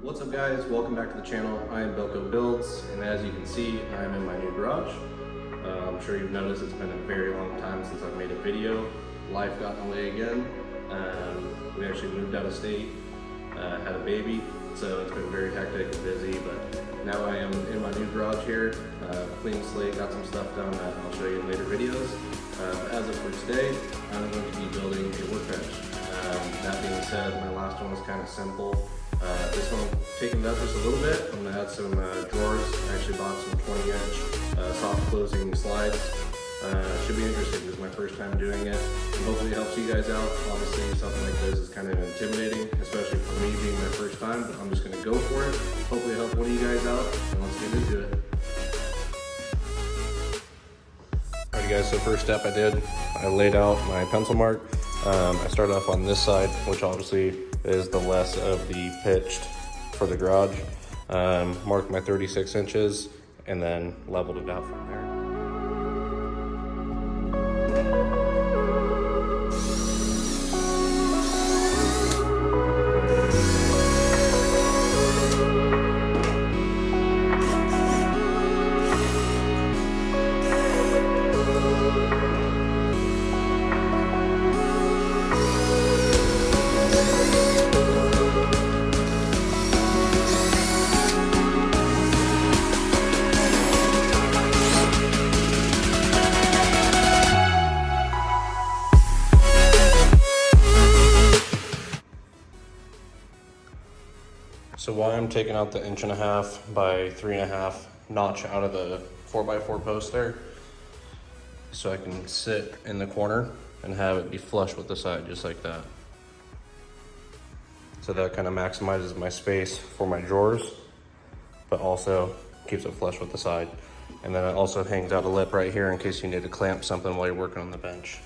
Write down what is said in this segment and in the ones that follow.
What's up guys, welcome back to the channel. I am Belko Builds, and as you can see, I am in my new garage. I'm sure you've noticed it's been a very long time since I've made a video. Life got in the way again. We actually moved out of state, had a baby, so it's been very hectic and busy, but now I am in my new garage here, clean slate, got some stuff done that I'll show you in later videos. As of for today, I'm going to be building a workbench. That being said, my last one was kind of simple. This one taken it up just a little bit. I'm gonna add some drawers. I actually bought some 20-inch soft closing slides. Should be interesting. This is my first time doing it, and hopefully it helps you guys out. Obviously, something like this is kind of intimidating, especially for me being my first time, but I'm just gonna go for it. Hopefully it helps one of you guys out, and let's get into it. Alright guys, so first step I laid out my pencil mark. I started off on this side, which obviously is the less of the pitched for the garage. Marked my 36 inches and then leveled it out from there. So why I'm taking out the 1.5 by 3.5 notch out of the 4x4 post there, so I can sit in the corner and have it be flush with the side, just like that. So that kind of maximizes my space for my drawers, but also keeps it flush with the side. And then it also hangs out a lip right here in case you need to clamp something while you're working on the bench.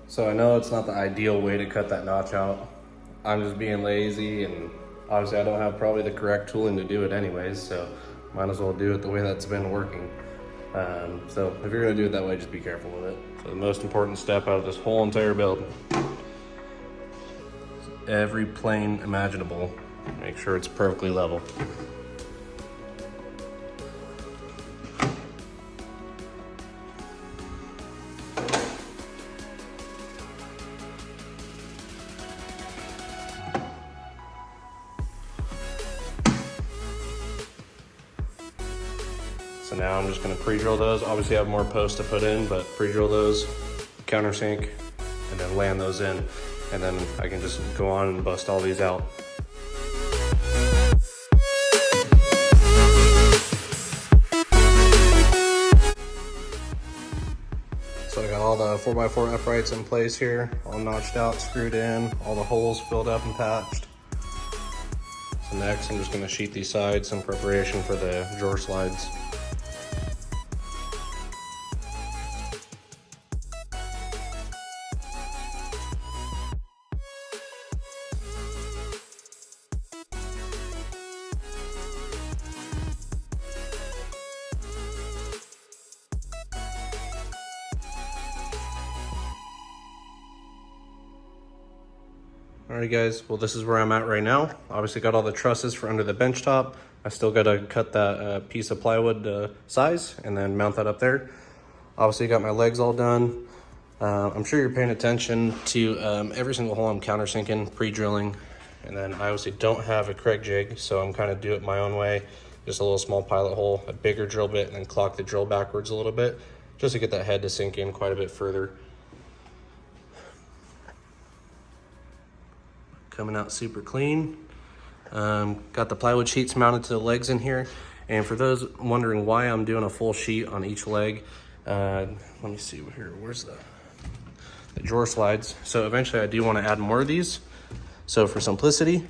So I know it's not the ideal way to cut that notch out. I'm just being lazy, and obviously I don't have probably the correct tooling to do it anyways, so might as well do it the way that's been working. So if you're gonna do it that way, just be careful with it. So the most important step out of this whole entire build, every plane imaginable, make sure it's perfectly level. So now I'm just gonna pre-drill those. Obviously I have more posts to put in, but pre-drill those, countersink, and then land those in. And then I can just go on and bust all these out. So I got all the 4x4 uprights in place here, all notched out, screwed in, all the holes filled up and patched. So next I'm just gonna sheet these sides in preparation for the drawer slides. Alright guys, well this is where I'm at right now. Obviously got all the trusses for under the bench top. I still gotta cut that piece of plywood size and then mount that up there. Obviously got my legs all done. I'm sure you're paying attention to every single hole I'm countersinking, pre-drilling, and then I obviously don't have a Kreg jig, so I'm kind of do it my own way. Just a little small pilot hole, a bigger drill bit, and then clock the drill backwards a little bit, just to get that head to sink in quite a bit further. coming out super clean. Got the plywood sheets mounted to the legs in here. And for those wondering why I'm doing a full sheet on each leg, let me see here, where's the drawer slides. So eventually I do want to add more of these. So for simplicity,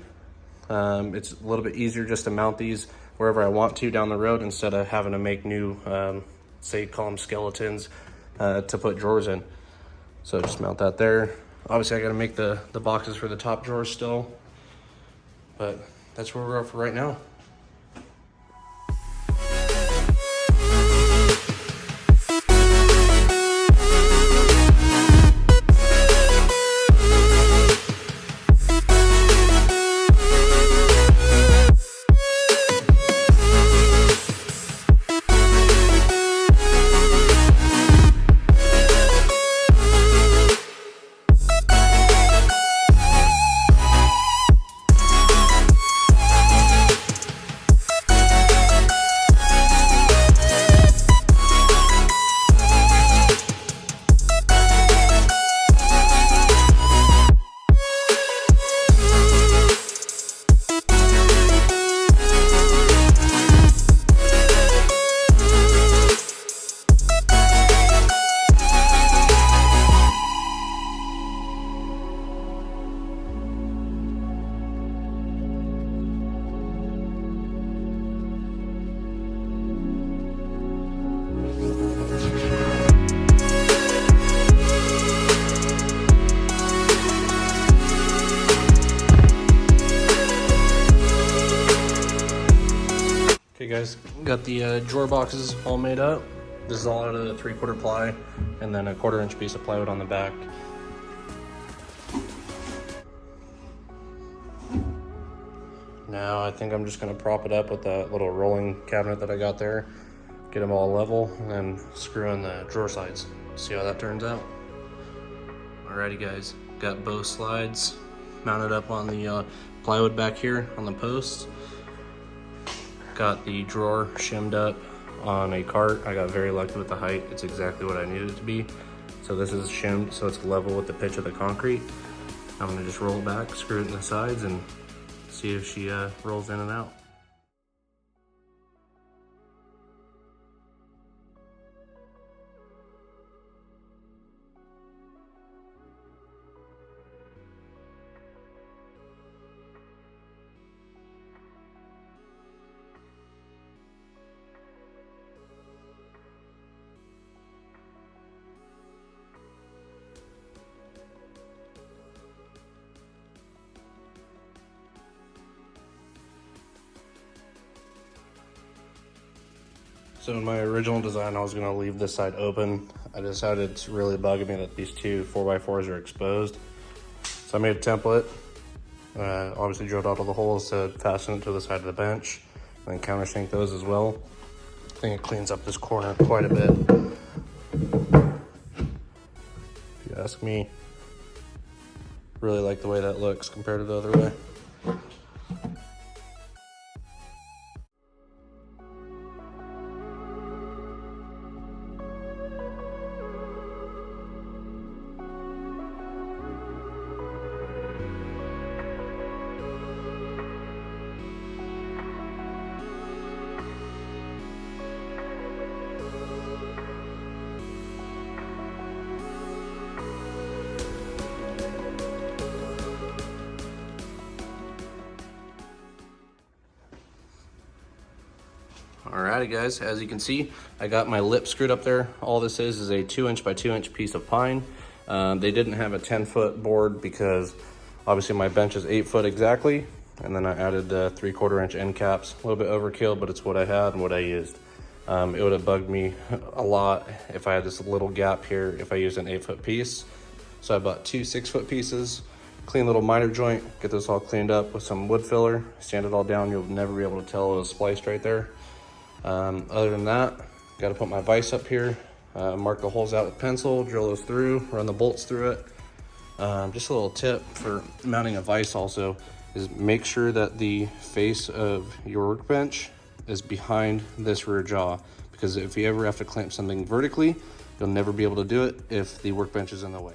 it's a little bit easier just to mount these wherever I want to down the road instead of having to make new, say, call them skeletons, to put drawers in. So just mount that there. Obviously I got to make the boxes for the top drawers still, but that's where we're at for right now. Okay guys, got the drawer boxes all made up. This is all out of the 3/4 ply and then a 1/4 inch piece of plywood on the back. Now I think I'm just gonna prop it up with that little rolling cabinet that I got there, get them all level, and then screw in the drawer sides. See how that turns out. Alrighty guys, got both slides mounted up on the plywood back here on the posts. Got the drawer shimmed up on a cart. I got very lucky with the height. It's exactly what I needed it to be. So this is shimmed so it's level with the pitch of the concrete. I'm gonna just roll it back, screw it in the sides, and see if she rolls in and out. So in my original design, I was gonna leave this side open. I decided it's really bugging me that these two 4x4s are exposed. So I made a template, obviously drilled out all the holes to fasten it to the side of the bench, and then countersink those as well. I think it cleans up this corner quite a bit. If you ask me, really like the way that looks compared to the other way. Alrighty guys, as you can see, I got my lip screwed up there. All this is a 2" by 2" piece of pine. They didn't have a 10-foot board because obviously my bench is 8 foot exactly. And then I added the 3/4 inch end caps. A little bit overkill, but it's what I had and what I used. It would have bugged me a lot if I had this little gap here if I used an 8-foot piece. So I bought 2 6-foot pieces, clean little miter joint, get this all cleaned up with some wood filler, sand it all down. You'll never be able to tell it was spliced right there. Other than that, got to put my vise up here, mark the holes out with pencil, drill those through, run the bolts through it. Just a little tip for mounting a vise also is make sure that the face of your workbench is behind this rear jaw, because if you ever have to clamp something vertically, you'll never be able to do it if the workbench is in the way.